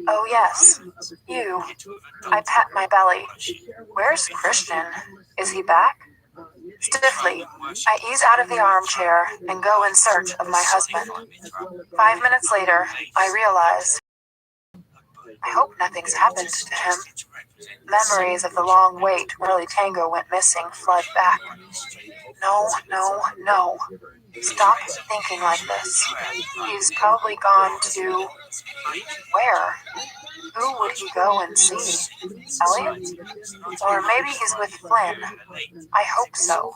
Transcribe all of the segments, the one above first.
Oh yes, you. I pat my belly. Where's Christian? Is he back? Stiffly, I ease out of the armchair and go in search of my husband. 5 minutes later, I realize, I hope nothing's happened to him. Memories of the long wait while Tango went missing flood back. No, no, no. Stop thinking like this. He's probably gone to... where? Who would he go and see? Elliot? Or maybe he's with Flynn. I hope so.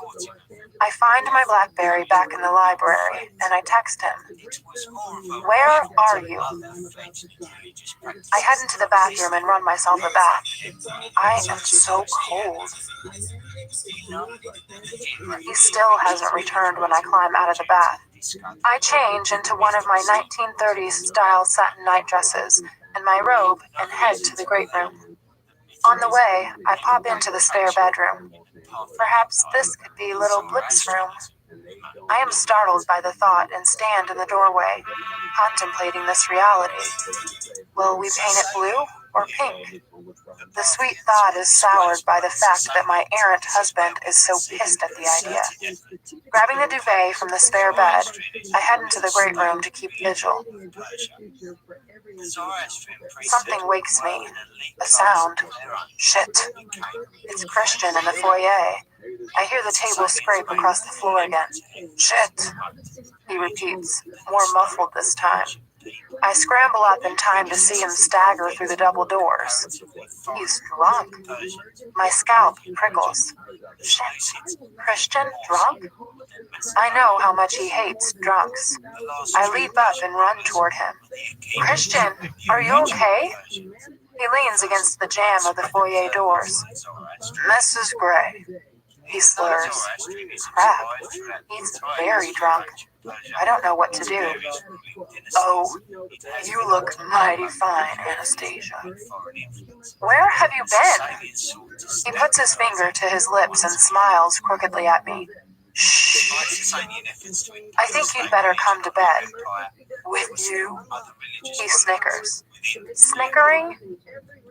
I find my BlackBerry back in the library, and I text him. Where are you? I head into the bathroom and run myself a bath. I am so cold. He still hasn't returned when I climb out of the bath. I change into one of my 1930s style satin night dresses and my robe and head to the great room. On the way, I pop into the spare bedroom. Perhaps this could be little Blip's room. I am startled by the thought and stand in the doorway, contemplating this reality. Will we paint it blue or pink? The sweet thought is soured by the fact that my errant husband is so pissed at the idea. Grabbing the duvet from the spare bed, I head into the great room to keep vigil. Something wakes me. A sound. Shit. It's Christian in the foyer. I hear the table scrape across the floor again. Shit, he repeats, more muffled this time. I scramble up in time to see him stagger through the double doors. He's drunk. My scalp prickles. Shit, Christian drunk? I know how much he hates drunks. I leap up and run toward him. Christian, are you okay? He leans against the jamb of the foyer doors. Mrs. Gray. He slurs. Crap, he's very drunk. I don't know what to do. Oh, you look mighty fine, Anastasia. Where have you been? He puts his finger to his lips and smiles crookedly at me. Shh. I think you'd better come to bed. With you? He snickers. Snickering?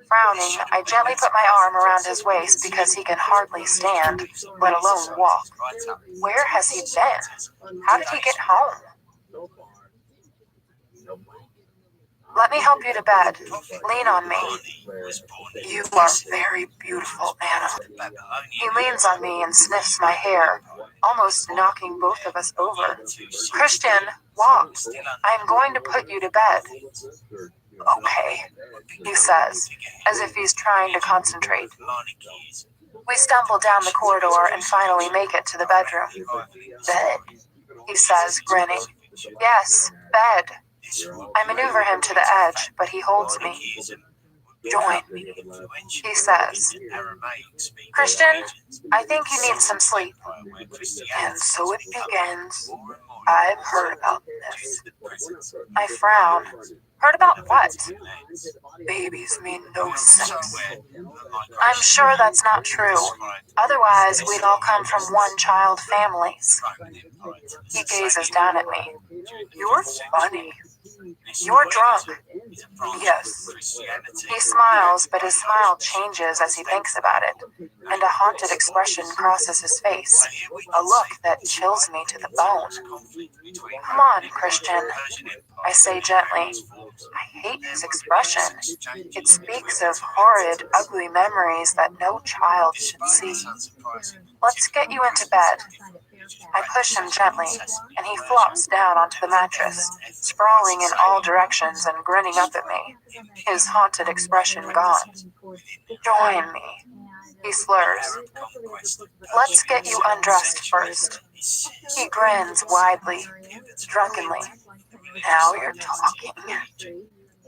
Frowning, I gently put my arm around his waist because he can hardly stand, let alone walk. Where has he been? How did he get home? Let me help you to bed. Lean on me. You are very beautiful, Anna. He leans on me and sniffs my hair, almost knocking both of us over. Christian, walk. I am going to put you to bed. Okay, he says, as if he's trying to concentrate. We stumble down the corridor and finally make it to the bedroom. Bed, he says, grinning. Yes, bed. I maneuver him to the edge, but he holds me. Join me, he says. Christian, I think you need some sleep. And so it begins. I've heard about this. I frown. Heard about what? Babies mean no sex. I'm sure that's not true. Otherwise, we'd all come from one-child families. He gazes down at me. You're funny. You're drunk. Yes. He smiles, but his smile changes as he thinks about it, and a haunted expression crosses his face, a look that chills me to the bone. Come on, Christian, I say gently. I hate his expression. It speaks of horrid, ugly memories that no child should see. Let's get you into bed. I push him gently, and he flops down onto the mattress, sprawling in all directions and grinning up at me, his haunted expression gone. Join me, he slurs. Let's get you undressed first. He grins widely, drunkenly. Now you're talking.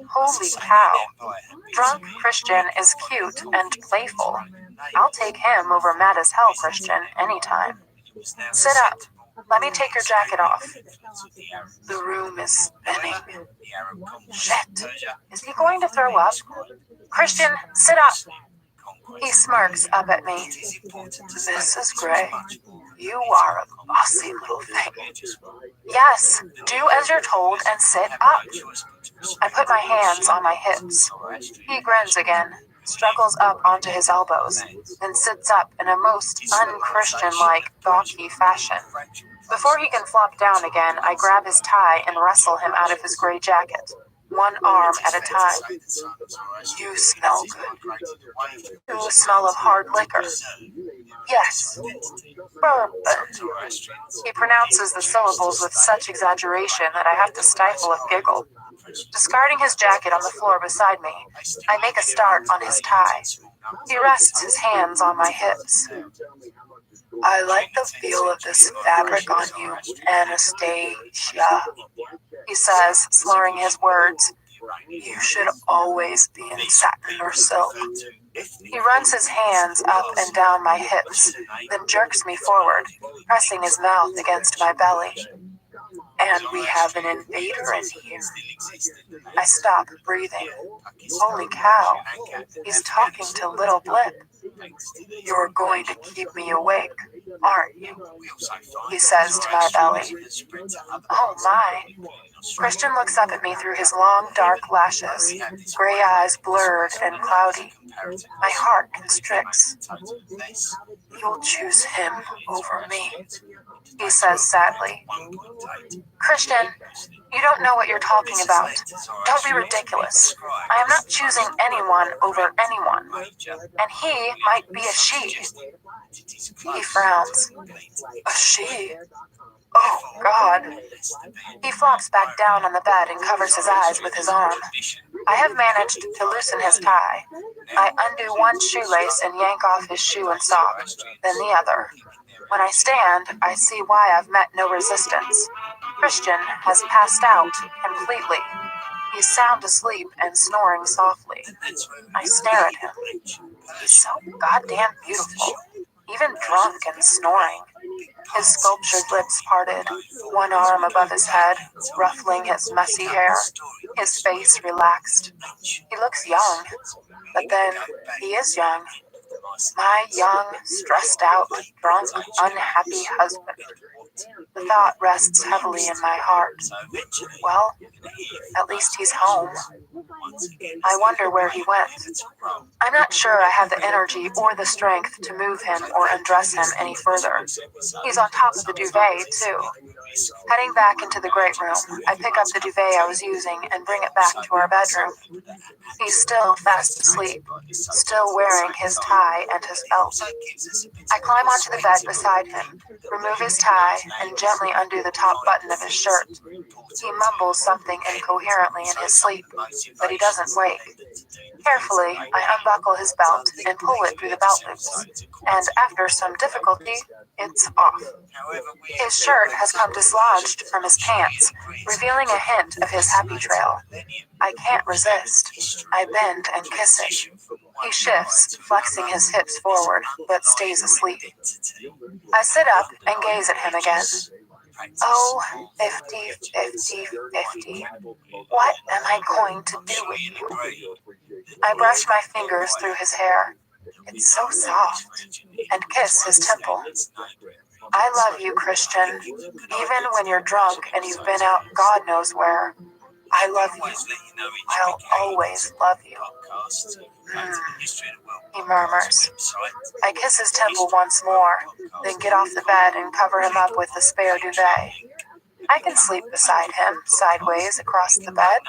Holy cow. Drunk Christian is cute and playful. I'll take him over mad as hell Christian anytime. Sit up. Let me take your jacket off. The room is spinning. Shit. Is he going to throw up? Christian, sit up. He smirks up at me. Mrs. Gray. You are a bossy little thing. Yes, do as you're told and sit up. I put my hands on my hips. He grins again, struggles up onto his elbows, then sits up in a most unchristian-like, gawky fashion. Before he can flop down again, I grab his tie and wrestle him out of his gray jacket, one arm at a time. You smell good. You smell of hard liquor. Yes, bourbon. He pronounces the syllables with such exaggeration that I have to stifle a giggle. Discarding his jacket on the floor beside me, I make a start on his tie. He rests his hands on my hips. I like the feel of this fabric on you, Anastasia, he says, slurring his words. You should always be in satin or silk. He runs his hands up and down my hips, then jerks me forward, pressing his mouth against my belly. And we have an invader in here. I stop breathing. Holy cow, he's talking to Little Blip. You're going to keep me awake, aren't you? He says to my belly. Oh my. Christian looks up at me through his long, dark lashes, gray eyes blurred and cloudy. My heart constricts. You'll choose him over me, he says sadly. Christian, you don't know what you're talking about. Don't be ridiculous. I am not choosing anyone over anyone. And he might be a she. He frowns. A she? Oh, God. He flops back down on the bed and covers his eyes with his arm. I have managed to loosen his tie. I undo one shoelace and yank off his shoe and sock, then the other. When I stand, I see why I've met no resistance. Christian has passed out completely. He's sound asleep and snoring softly. I stare at him. He's so goddamn beautiful, even drunk and snoring. His sculptured lips parted, one arm above his head, ruffling his messy hair, his face relaxed. He looks young, but then he is young. My young, stressed out, drunk, unhappy husband. The thought rests heavily in my heart. Well, at least he's home. I wonder where he went. I'm not sure I have the energy or the strength to move him or undress him any further. He's on top of the duvet, too. Heading back into the great room, I pick up the duvet I was using and bring it back to our bedroom. He's still fast asleep, still wearing his tie and his belt. I climb onto the bed beside him, remove his tie, and gently undo the top button of his shirt. He mumbles something incoherently in his sleep, but he doesn't wake. Carefully, I unbuckle his belt and pull it through the belt loops, and after some difficulty, it's off. His shirt has come dislodged from his pants, revealing a hint of his happy trail. I can't resist. I bend and kiss it. He shifts, flexing his hips forward, but stays asleep. I sit up and gaze at him again. Oh, 50, 50, 50. What am I going to do with you? I brush my fingers through his hair. It's so soft. And kiss his temple. I love you, Christian. Even when you're drunk and you've been out God knows where. I love you. I'll always love you. He murmurs. I kiss his temple once more, then get off the bed and cover him up with the spare duvet. I can sleep beside him, sideways across the bed.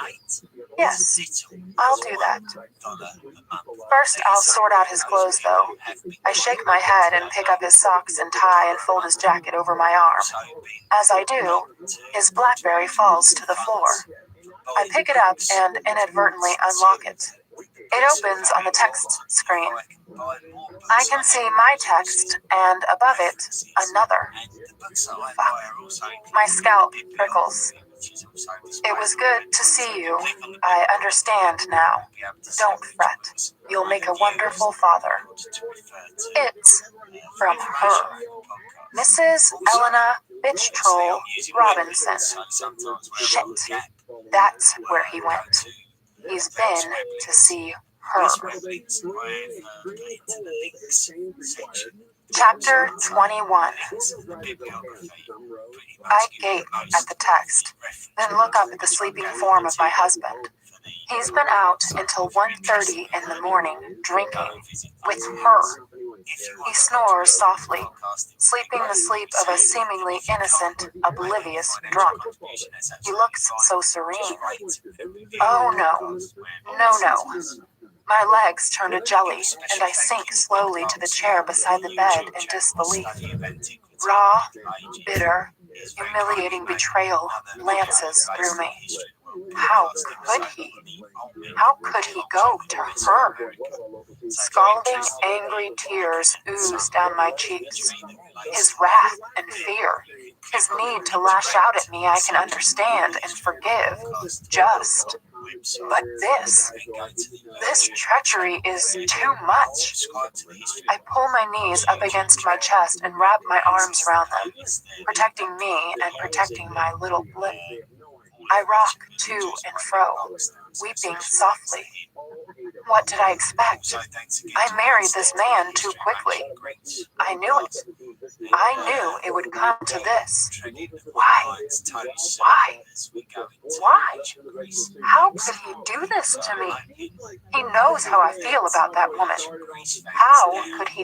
Yes, I'll do that. First, I'll sort out his clothes, though. I shake my head and pick up his socks and tie and fold his jacket over my arm. As I do, his BlackBerry falls to the floor. I pick it up and inadvertently unlock it. It opens on the text screen. I can see my text, and above it, another. Fuck. My scalp prickles. It was good to see you. I understand now. Don't fret. You'll make a wonderful father. It's from her. Mrs. Elena Bitch Troll Robinson. Shit. That's where he went. He's been to see her. Chapter 21. I gape at the text, then look up at the sleeping form of my husband. He's been out until 1:30 in the morning, drinking, with her. He snores softly, sleeping the sleep of a seemingly innocent, oblivious drunk. He looks so serene. Oh no. No. My legs turn to jelly, and I sink slowly to the chair beside the bed in disbelief. Raw, bitter, humiliating betrayal lances through me. How could he? How could he go to her? Scalding, angry tears ooze down my cheeks. His wrath and fear, his need to lash out at me I can understand and forgive, just. But this treachery is too much. I pull my knees up against my chest and wrap my arms around them, protecting me and protecting my little blip. I rock to and fro, weeping softly. What did I expect? I married this man too quickly. I knew it. I knew it would come to this. Why? How could he do this to me? He knows how I feel about that woman. How could he